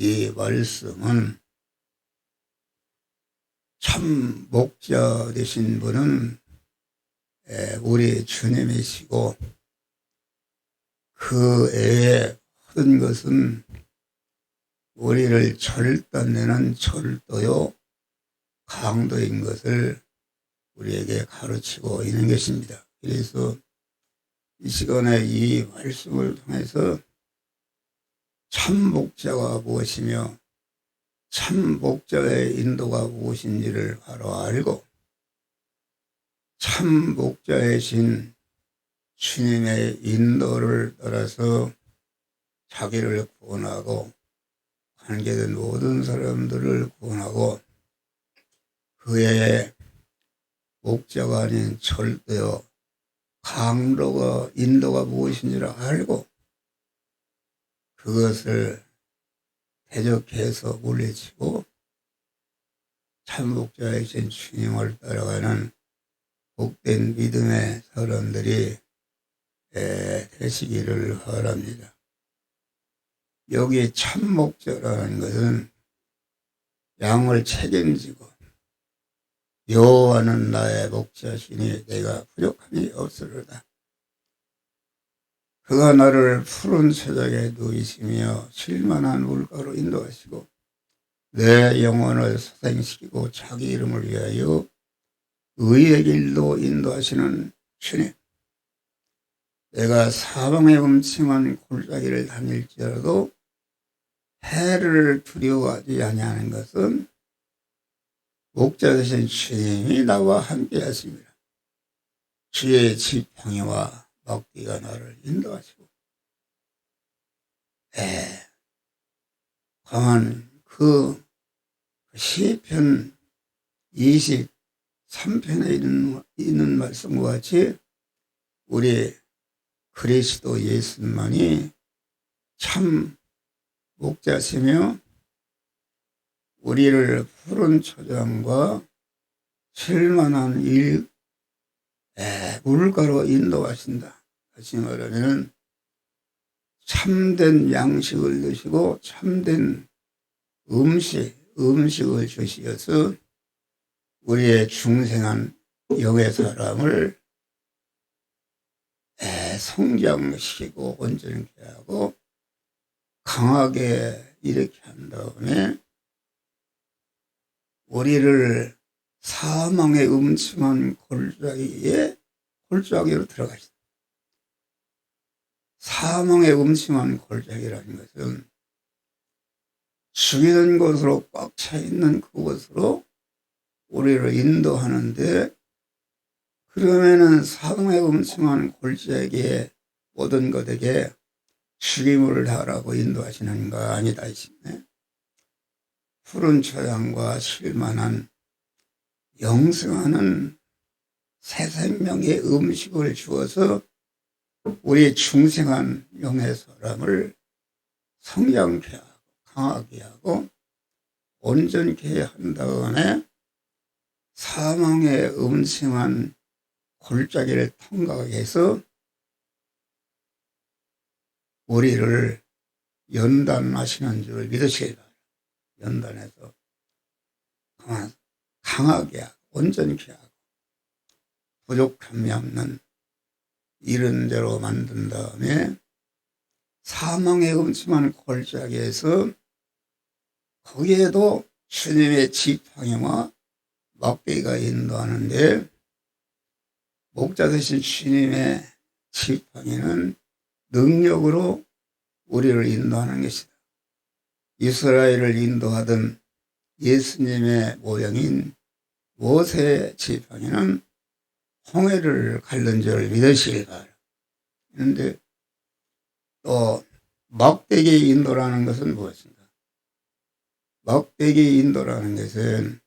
이 말씀은 참 목자 되신 분은 우리 주님이시고 그 외에 모든 것은 우리를 절단내는 절도요 강도인 것을 우리에게 가르치고 있는 것입니다. 그래서 이 시간에 이 말씀을 통해서 참 목자가 무엇이며 참 목자의 인도가 무엇인지를 바로 알고 참 목자이신 주님의 인도를 따라서 자기를 구원하고 관계된 모든 사람들을 구원하고 그의 목자가 아닌 절대요 강도가 인도가 무엇인지를 알고 그것을 대적해서 물리치고 참 목자이신 주님을 따라가는 복된 믿음의 사람들이 되시기를 바랍니다. 여기 참 목자라는 것은 양을 책임지고 여호와는 나의 목자시니 내가 부족함이 없으리로다. 그가 나를 푸른 새장에 누이시며 쉴만한 물가로 인도하시고 내 영혼을 소생시키고 자기 이름을 위하여 의의 길로 인도하시는 주님. 내가 사방의 음침한 골짜기를 다닐지라도 해를 두려워하지 아니하는 것은 목자 되신 주님이 나와 함께 하십니다. 주의 지팡이와 먹기가 나를 인도하시고 강한 그 시편 23편에 있는 말씀과 같이 우리 그리스도 예수만이 참 목자시며 우리를 푸른 초장과 쉴만한 물가로 인도하신다. 다시 말하면 참된 양식을 드시고 참된 음식을 주시어서 우리의 중생한 영의 사람을 성장시키고 온전케 하고 강하게 일으켜 한 다음에 우리를 사망의 음침한 골짜기로 들어가시다. 사망의 음침한 골짜기라는 것은 죽이는 곳으로 꽉 차 있는 그곳으로 우리를 인도하는데 그러면은 사망의 음침한 골짜기에 모든 것에게 죽임을 하라고 인도하시는가 아니다 싶네. 푸른 초장과 쉴만한 영생하는 새 생명의 음식을 주어서 우리 중생한 영의 사람을 성장케 하고 강하게 하고 온전케 한 다음에 사망의 음침한 골짜기를 통과하게 해서 우리를 연단하시는 줄 믿으시기 바랍니다. 연단해서 강하게 하고 온전케 하고 부족함이 없는 이런 대로 만든 다음에 사망의 음침한 골짜기에서 거기에도 주님의 지팡이와 막대기가 인도하는데 목자 되신 주님의 지팡이는 능력으로 우리를 인도하는 것이다. 이스라엘을 인도하던 예수님의 모형인 모세의 지팡이는 홍해를 갈른 줄 믿으시기 바랍니다. 그런데 또 막대기 인도라는 것은 무엇인가? 막대기 인도라는 것은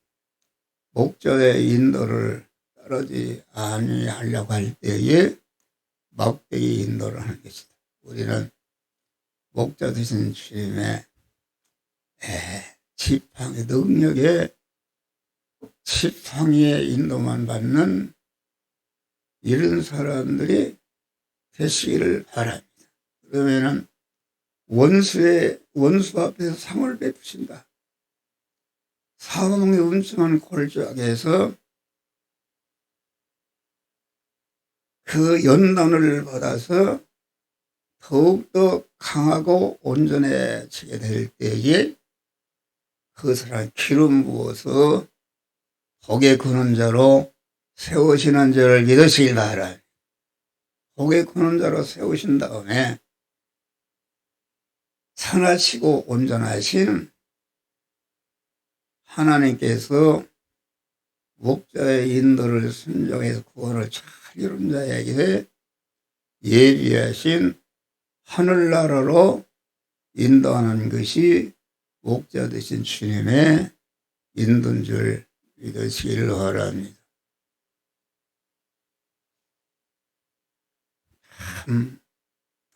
목자의 인도를 따르지 아니하려고 할 때에 막대기 인도를 하는 것이다. 우리는 목자 되신 주님의 지팡이 능력에 지팡이의 인도만 받는 이런 사람들이 되시기를 바랍니다. 그러면은 원수 앞에서 상을 베푸신다. 사방에 음침한 골짜기에서 그 연단을 받아서 더욱더 강하고 온전해지게 될 때에 그 사람 기름 부어서 복에 거는 자로 세우시는 자를 믿으시기 바라. 복에 거는 자로 세우신 다음에 선하시고 온전하신 하나님께서 목자의 인도를 순종해서 구원을 잘 이룬 자에게 예비하신 하늘나라로 인도하는 것이 목자 되신 주님의 인도인 줄 믿으시길 바랍니다. 참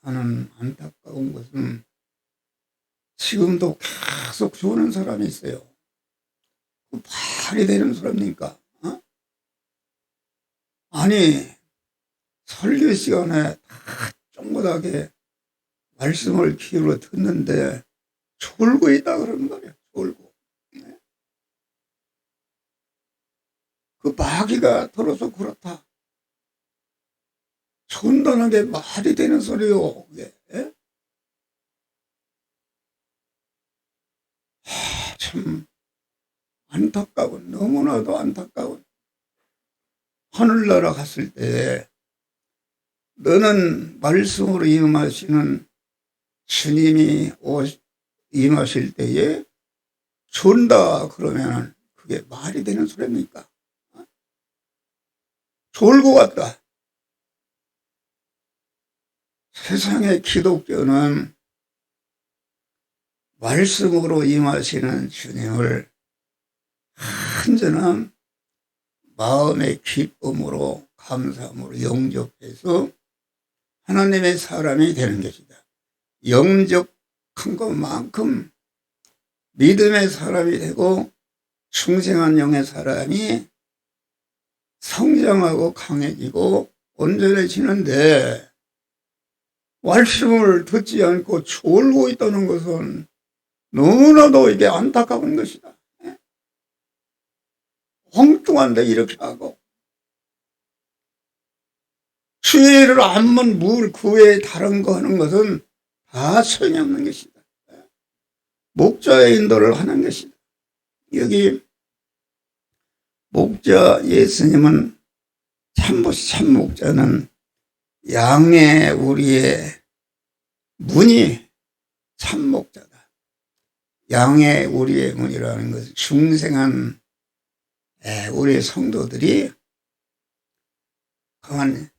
나는 안타까운 것은 지금도 계속 죽는 사람이 있어요. 그 말이 되는 사람이니까. 아니 설교 시간에 다 쫑긋하게 말씀을 귀로 듣는데 졸고 있다 그러는 거예요. 졸고. 그 마귀가 들어서 그렇다. 존다는 게 말이 되는 소리요. 참 안타까운, 너무나도 안타까운. 하늘나라 갔을 때 너는 말씀으로 임하시는 주님이 임하실 때에 존다 그러면 그게 말이 되는 소리입니까? 졸고 갔다. 세상의 기독교는 말씀으로 임하시는 주님을 한전한 마음의 기쁨으로 감사함으로 영접해서 하나님의 사람이 되는 것이다. 영접한 것만큼 믿음의 사람이 되고 충성한 영의 사람이 성장하고 강해지고 온전해지는데 말씀을 듣지 않고 졸고 있다는 것은 너무나도 이게 안타까운 것이다. 엉뚱한데 이렇게 하고 주의를 안면 물 그 외에 다른 거 하는 것은 다 소용없는 것이다. 목자의 인도를 하는 것이다. 여기 목자 예수님은 참 목자는 양의 우리의 문이 참 목자다. 양의 우리의 문이라는 것은 중생한 우리 성도들이 그만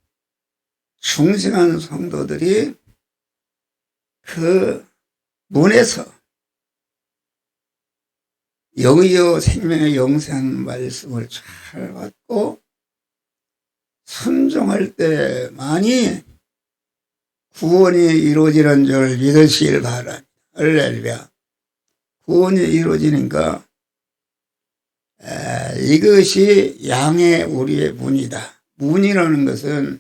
중생한 성도들이 그 문에서 영이요 생명의 영생 말씀을 잘 받고 순종할 때만이 구원이 이루어지는 줄 믿으시길 바랍니다. 할렐루야. 구원이 이루어지니까 이것이 양의 우리의 문이다. 문이라는 것은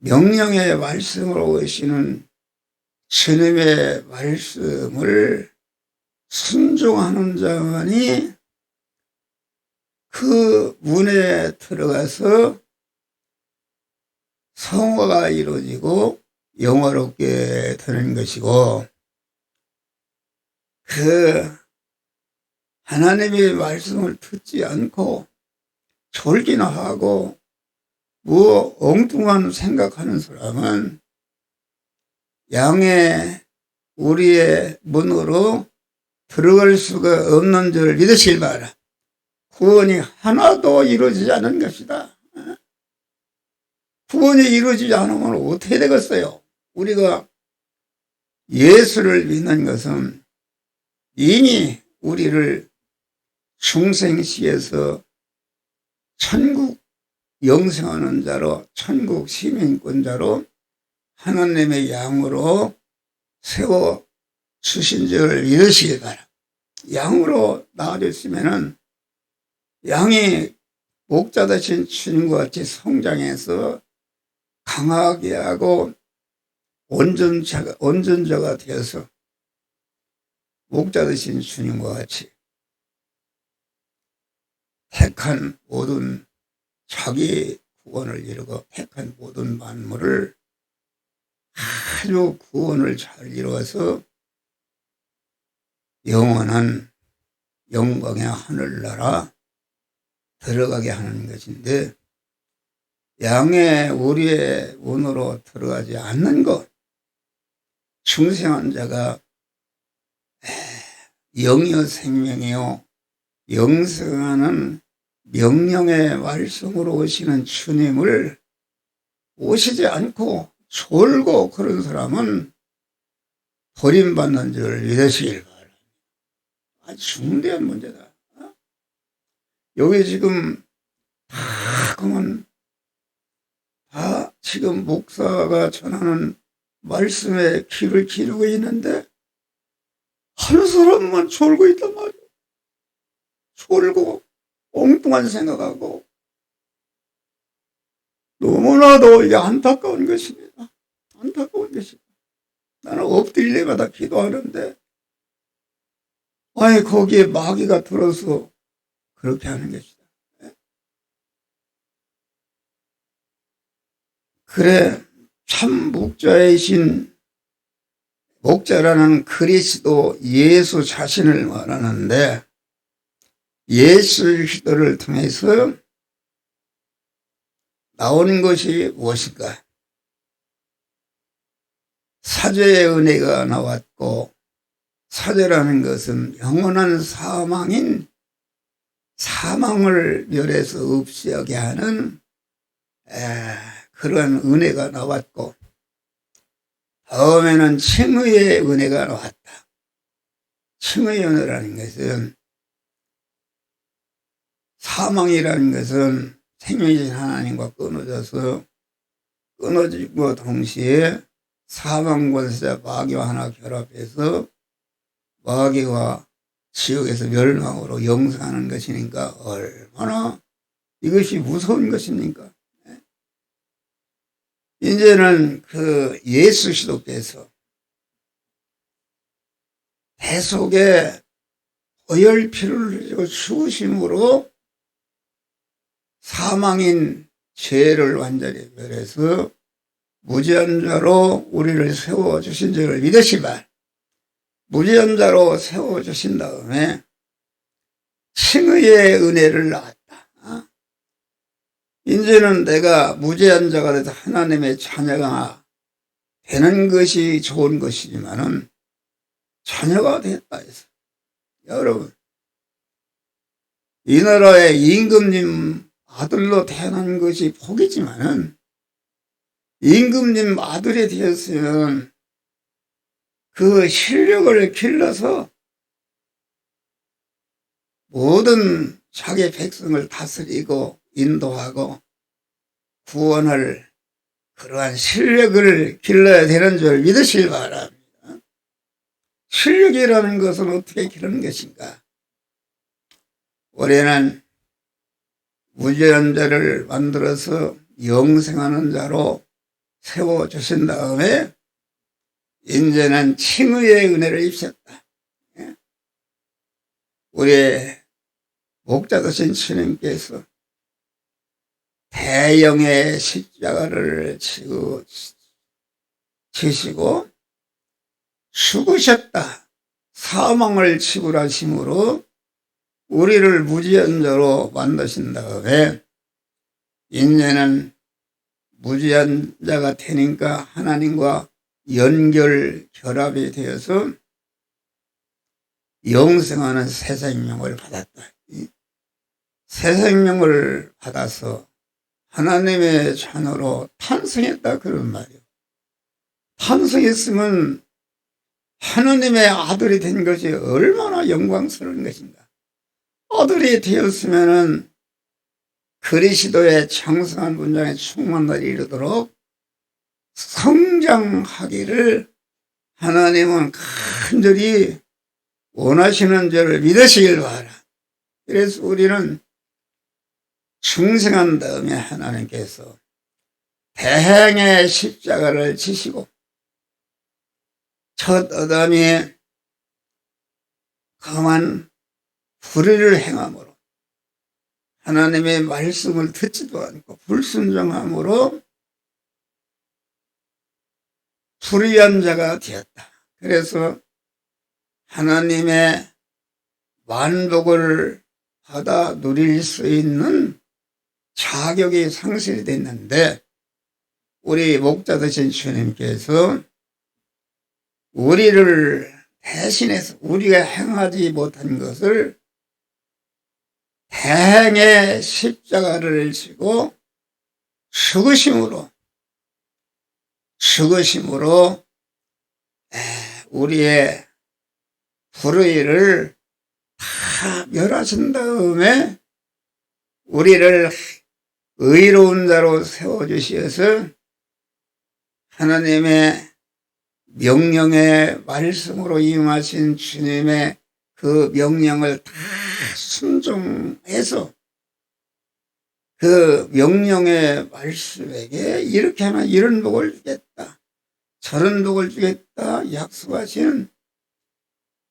명령의 말씀으로 오시는 주님의 말씀을 순종하는 자만이 그 문에 들어가서 성화가 이루어지고 영화롭게 되는 것이고, 그 하나님의 말씀을 듣지 않고 졸기나 하고 뭐 엉뚱한 생각하는 사람은 양의 우리의 문으로 들어갈 수가 없는 줄 믿으실 바라. 구원이 하나도 이루어지지 않은 것이다. 구원이 이루어지지 않으면 어떻게 되겠어요? 우리가 예수를 믿는 것은 이미 우리를 중생시에서 천국 영생하는 자로, 천국 시민권자로 하나님의 양으로 세워 주신 줄 믿으시기 바랍니다. 양으로 나아졌으면은 양이 목자 되신 주님과 같이 성장해서 강하게 하고 온전자가 되어서 목자 되신 주님과 같이 택한 모든 자기 구원을 이루고 택한 모든 만물을 아주 구원을 잘 이루어서 영원한 영광의 하늘나라 들어가게 하는 것인데, 양의 우리의 운으로 들어가지 않는 것, 중생한 자가 영이요 생명이요 영생하는 명령의 말씀으로 오시는 주님을 오시지 않고 졸고 그런 사람은 버림받는 줄 믿으시길 바랍니다. 아주 중대한 문제다. 여기 지금 다 지금 목사가 전하는 말씀에 귀를 기르고 있는데 한 사람만 졸고 있단 말이에요. 졸고 엉뚱한 생각하고 너무나도 이게 안타까운 것입니다. 안타까운 것입니다. 나는 엎드릴 때마다 기도하는데 아니 거기에 마귀가 들어서 그렇게 하는 것이다. 그래 참 목자라는 그리스도 예수 자신을 말하는데, 예수 그리스도를 통해서 나온 것이 무엇인가? 사죄의 은혜가 나왔고, 사죄라는 것은 영원한 사망을 멸해서 없애게 하는 그런 은혜가 나왔고, 다음에는 칭의의 은혜가 나왔다. 칭의의 은혜라는 것은, 사망이라는 것은 생명이신 하나님과 끊어지고 동시에 사망 권세자 마귀와 하나 결합해서 마귀와 지옥에서 멸망으로 영생하는 것이니까 얼마나 이것이 무서운 것입니까? 이제는 그 예수 그리스도께서 대속에 보혈 피를 흘리고 죽으심으로 사망인 죄를 완전히 멸해서 무죄한 자로 우리를 세워주신 줄을 믿으시면, 무죄한 자로 세워주신 다음에 칭의의 은혜를 나왔다. 이제는 내가 무죄한 자가 돼서 하나님의 자녀가 되는 것이 좋은 것이지만은 자녀가 됐다 해서, 여러분, 이 나라의 임금님 아들로 태어난 것이 복이지만은 임금님 아들이 되었으면 그 실력을 길러서 모든 자기 백성을 다스리고 인도하고 구원할 그러한 실력을 길러야 되는 줄 믿으시기 바랍니다. 실력이라는 것은 어떻게 기르는 것인가? 우리는 무죄한 자를 만들어서 영생하는 자로 세워주신 다음에 이제는 칭의의 은혜를 입혔다. 우리의 목자 되신 주님께서 대형의 십자가를 지시고 죽으셨다. 사망을 치부하심으로 우리를 무죄한 자로 만드신 다음에 이제는 무죄한 자가 되니까 하나님과 결합이 되어서 영생하는 새 생명을 받았다. 새 생명을 받아서 하나님의 자녀로 탄생했다, 그런 말이에요. 탄생했으면 하나님의 아들이 된 것이 얼마나 영광스러운 것인가. 아들이 되었으면은 그리스도의 장성한 분량의 충만을 이루도록 성장하기를 하나님은 간절히 원하시는 줄을 믿으시길 바라. 그래서 우리는 중생한 다음에 하나님께서 대행의 십자가를 지시고 첫 아담이 강한 불의를 행함으로 하나님의 말씀을 듣지도 않고 불순종함으로 불의한 자가 되었다. 그래서 하나님의 만복을 받아 누릴 수 있는 자격이 상실이 됐는데 우리 목자 되신 주님께서 우리를 대신해서 우리가 행하지 못한 것을 대행의 십자가를 지고 죽으심으로 우리의 불의를 다 멸하신 다음에 우리를 의로운 자로 세워주시어서 하나님의 명령의 말씀으로 임하신 주님의 그 명령을 다 순종해서 그 명령의 말씀에게 이렇게 하면 이런 복을 주겠다, 저런 복을 주겠다 약속하신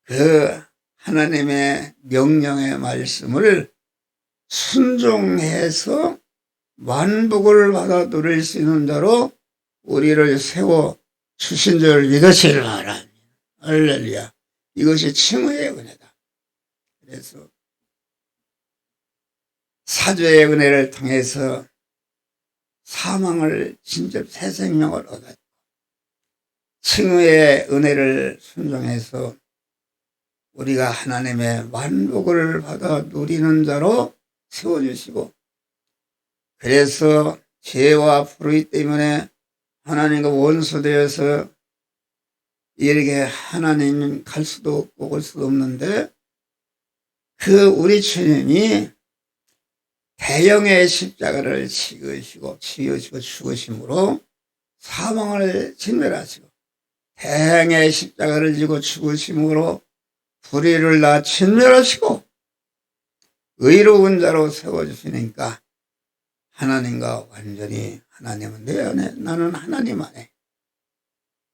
그 하나님의 명령의 말씀을 순종해서 만복을 받아 누릴 수 있는 자로 우리를 세워 주신 줄 믿으시길 바랍니다. 할렐루야. 이것이 칭의의 은혜다. 그래서 사죄의 은혜를 통해서 사망을 진접 새 생명을 얻었고 칭의의 은혜를 순종해서 우리가 하나님의 만복을 받아 누리는 자로 세워주시고 그래서 죄와 불의 때문에 하나님과 원수되어서 이렇게 하나님 갈 수도 없고 올 수도 없는데 그 우리 주님이 대형의 십자가를 지으시고 죽으심으로 사망을 진멸하시고 대형의 십자가를 지고 죽으심으로 불의를 다 진멸하시고 의로운 자로 세워주시니까 하나님과 완전히 하나님은 내 안에 나는 하나님 안에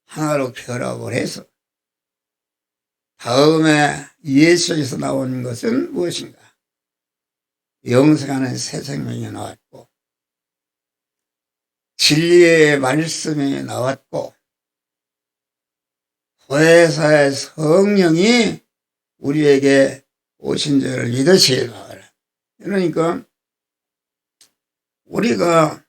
하나로 결합을 해서 다음에 예수에서 나온 것은 무엇인가? 영생하는 새 생명이 나왔고 진리의 말씀이 나왔고 보혜사의 성령이 우리에게 오신 줄을 믿으시길 바랍니다. 그러니까 우리가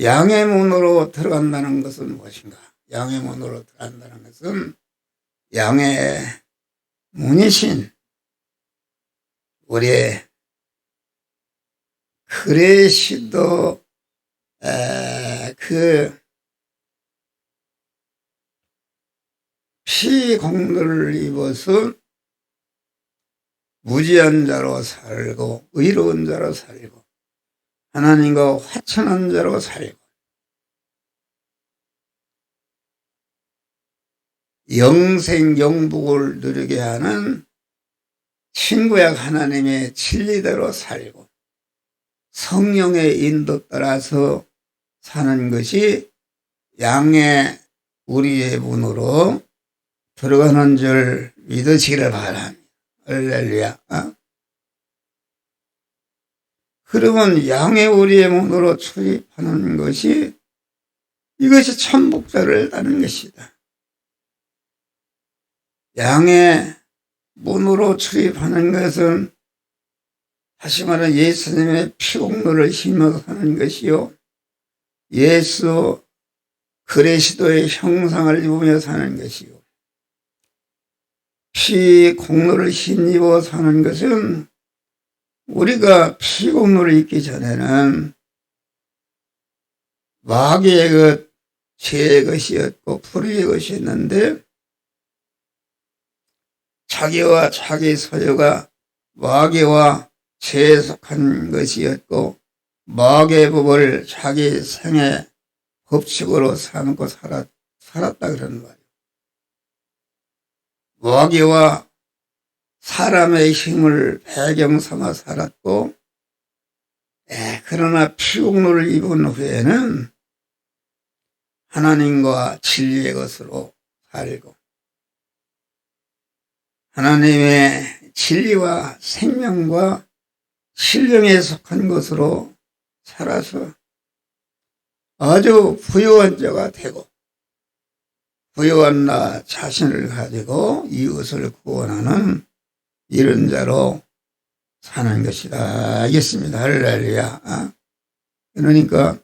양의 문으로 들어간다는 것은 무엇인가? 양의 문으로 들어간다는 것은 양의 문이신 우리의 그리스도 그 피 공로를 입어서 무지한 자로 살고 의로운 자로 살고 하나님과 화천한 자로 살고 영생 영복을 누리게 하는 친구약 하나님의 진리대로 살고 성령의 인도 따라서 사는 것이 양의 우리의 문으로 들어가는 줄 믿으시기를 바랍니다. 할렐루야. 그러면 양의 우리의 문으로 출입하는 것이 이것이 천복자를 따는 것이다. 양의 문으로 출입하는 것은 다시 말하면 예수님의 피공로를 힘입어 사는 것이요 예수 그리스도의 형상을 입으며 사는 것이요 피공로를 힘입어 사는 것은 우리가 피공로를 입기 전에는 마귀의 것, 죄의 것이었고 불의의 것이었는데 자기와 자기 소유가 마귀와 죄에 속한 것이었고 마귀의 법을 자기 생의 법칙으로 삼고 살았다 그러는 말이에요. 마귀와 사람의 힘을 배경 삼아 살았고 그러나 피공로를 입은 후에는 하나님과 진리의 것으로 살고 하나님의 진리와 생명과 신령에 속한 것으로 살아서 아주 부유한 자가 되고 부유한 나 자신을 가지고 이웃을 구원하는 이런 자로 사는 것이다. 알겠습니다. 할렐루야. 그러니까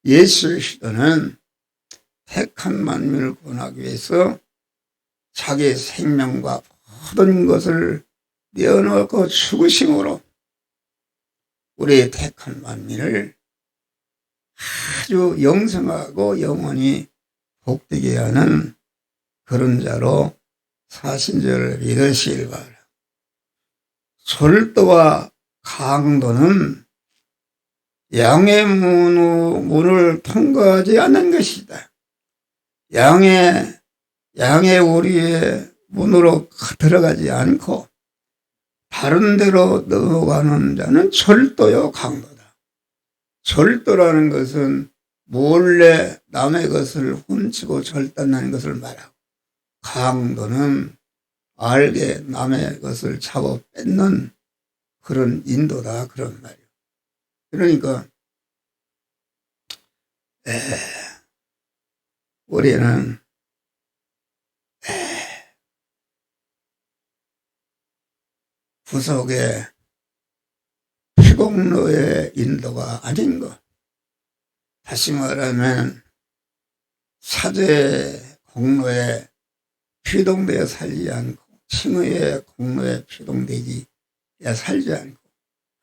예수 그리스도는 택한 만민을 구원하기 위해서 자기 생명과 모든 것을 내어놓고 죽으심으로 우리의 택한 만민을 아주 영생하고 영원히 복되게 하는 그런 자로 사신 줄 믿으시길 바랍니다. 절도와 강도는 양의 문을 통과하지 않는 것이다. 양의 우리의 문으로 들어가지 않고 다른 데로 넘어가는 자는 절도요 강도다. 절도라는 것은 몰래 남의 것을 훔치고 절단하는 것을 말하고, 강도는 알게 남의 것을 잡아 뺏는 그런 인도다, 그런 말이에요. 그러니까 우리는 구속의 피공로의 인도가 아닌 것, 다시 말하면 사죄 공로에 피동되어 살지 않고 칭의의 공로에 피동되지 살지 않고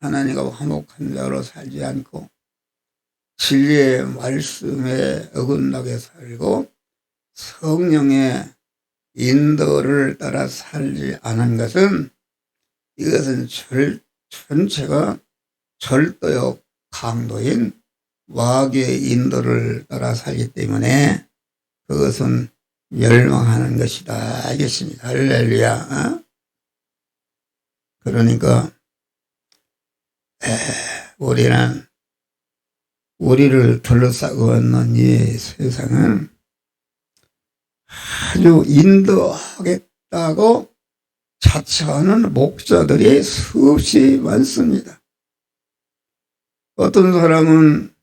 하나님과 화목한 자로 살지 않고 진리의 말씀에 어긋나게 살고 성령의 인도를 따라 살지 않은 것은, 이것은 전체가 절도요 강도인 마귀의 인도를 따라 살기 때문에 그것은 멸망하는 것이다. 알겠습니다. 할렐루야. 그러니까 우리는 우리를 둘러싸고 있는 이 세상은 아주 인도하겠다고 자처하는 목자들이 수없이 많습니다. 어떤 사람은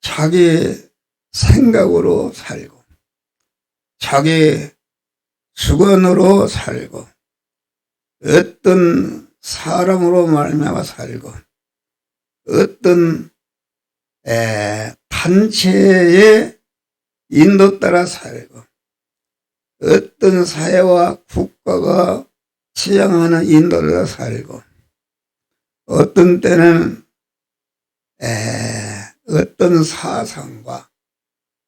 자기 생각으로 살고 자기 주관으로 살고 어떤 사람으로 말미암아 살고 어떤 단체의 인도 따라 살고 어떤 사회와 국가가 지향하는 인도를 따라 살고 어떤 때는 어떤 사상과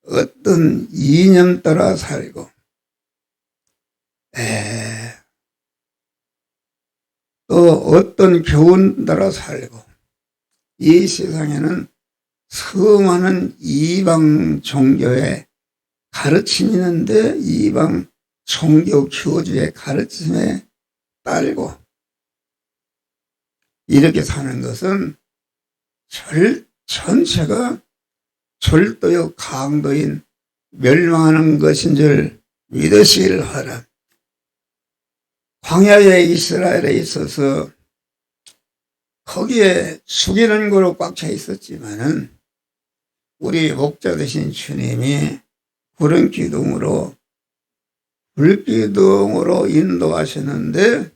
어떤 이념 따라 살고 또 어떤 교훈 따라 살고, 이 세상에는 수많은 이방 종교의 가르침이 있는데 이방 종교 교주의 가르침에 따르고 이렇게 사는 것은 전체가 절도요 강도인 멸망하는 것인 줄 믿으시길 바랍니다. 광야의 이스라엘에 있어서 거기에 죽이는 거로 꽉 차 있었지만은 우리 목자 되신 주님이 구름 기둥으로 불기둥으로 인도하셨는데,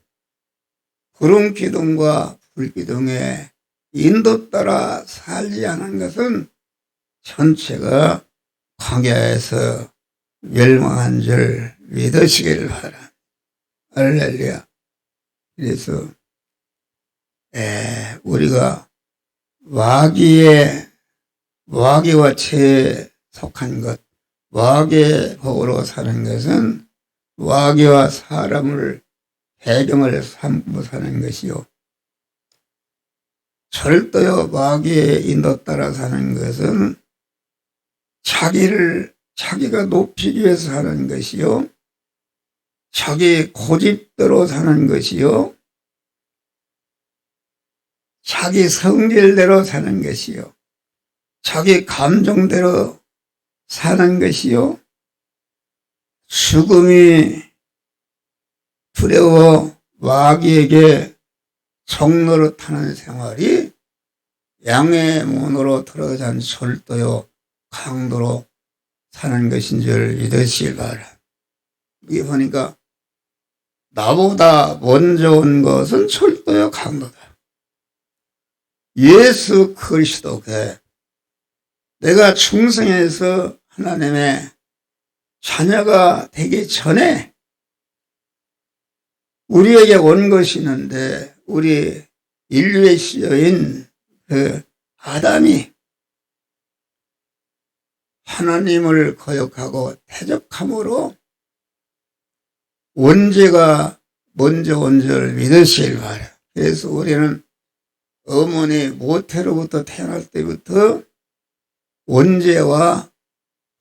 구름 기둥과 불기둥의 인도 따라 살지 않은 것은 전체가 광야에서 멸망한 줄 믿으시기를 바랍니다. 할렐루야. 그래서 우리가 마귀와 죄에 속한 것, 마귀의 법으로 사는 것은 마귀와 사람을 배경을 삼고 사는 것이요, 절도요 마귀의 인도 따라 사는 것은 자기가 높이기 위해서 하는 것이요, 자기 고집대로 사는 것이요, 자기 성질대로 사는 것이요, 자기 감정대로 사는 것이요. 죽음이 두려워 마귀에게 종노릇하는 생활이 양의 문으로 들어간 철도요 강도로 사는 것인 줄 믿으시길 바라. 이게 보니까 나보다 먼저 온 것은 철도요 강도다. 예수 그리스도께 내가 충성해서 하나님의 자녀가 되기 전에 우리에게 온 것이 있는데, 우리 인류의 시여인 그 아담이 하나님을 거역하고 대적함으로 원죄가 먼저 온 줄 믿으시길 바라. 그래서 우리는 어머니 모태로부터 태어날 때부터 원죄와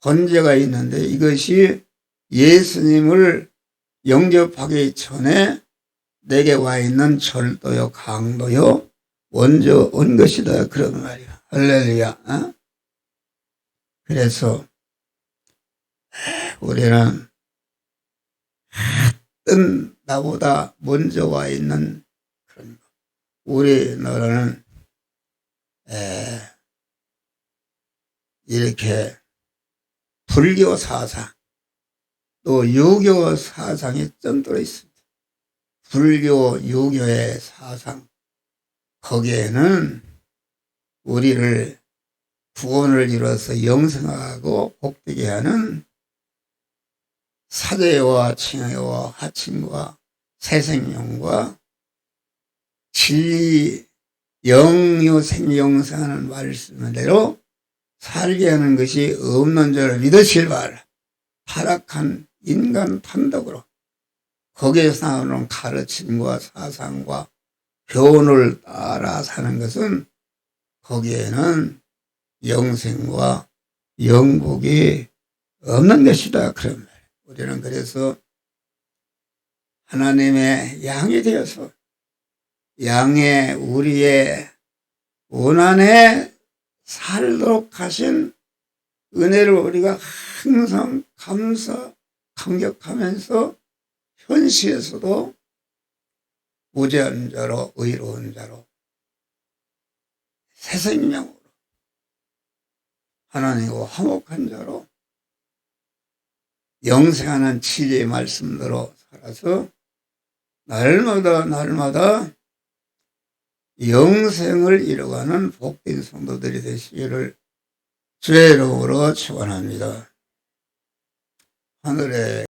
번제가 있는데, 이것이 예수님을 영접하기 전에 내게 와 있는 절도요 강도요 먼저 온 것이다, 그런 말이야. 할렐루야. 어? 그래서 우리는 어떤 나보다 먼저 와 있는 그런 거, 우리나라는 이렇게 불교 사상 또 유교 사상이 쩐들어 있습니다. 불교, 유교의 사상, 거기에는 우리를 구원을 이뤄서 영생하고 복되게 하는 사제와 칭의와 하침과 새생명과 진리, 영유 생명생하는 말씀대로 살게 하는 것이 없는 줄 믿으실 바라. 타락한 인간 판독으로 거기에서 나오는 가르침과 사상과 교훈을 따라 사는 것은 거기에는 영생과 영복이 없는 것이다, 그런 말이에요. 우리는 그래서 하나님의 양이 되어서 양의 우리의 원한에 살도록 하신 은혜를 우리가 항상 감격하면서 현시에서도 무죄한 자로, 의로운 자로, 새 생명으로 하나님과 화목한 자로 영생하는 치리의 말씀대로 살아서 날마다 영생을 이뤄가는 복된 성도들이 되시기를 주의 이름으로 축원합니다. 하늘에